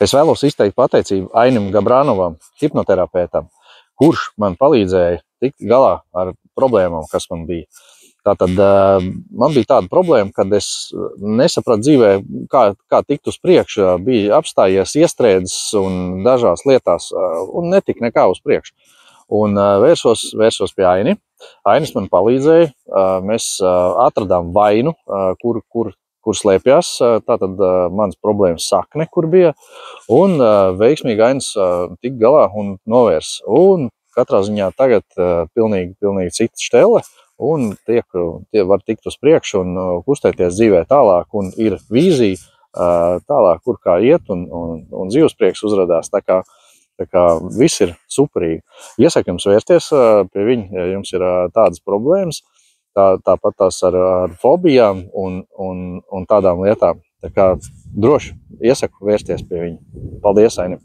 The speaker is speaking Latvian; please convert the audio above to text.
Es vēlos izteikt pateicību Ainim Gabrānovam, hipnoterapeitam, kurš man palīdzēja tikt galā ar problēmām, kas man bija. Tātad man bija tāda problēma, kad es nesapratu dzīvē, kā tikt uz priekšu, bija apstājies iestrēdzis un dažās lietās, un netika nekā uz priekšu. Un vērsos pie Aini. Ainis man palīdzēja, mēs atradām vainu, kur slēpjas, tātad mans problēmas sakne, kur bija, un veiksmīgi Ainis tik galā un novērs. Un katrā ziņā tagad pilnīgi cita štele, un tie var tikt uz priekšu un kustēties dzīvē tālāk, un ir vīzija tālāk, kur kā iet, un dzīves prieks uzradās. Tā kā viss ir superīgi. Iesaku jums vērsties pie viņa, ja jums ir tādas problēmas, tāpat tās ar fobijām un tādām lietām. Tā kā droši iesaku vērsties pie viņa. Paldies, Ainim!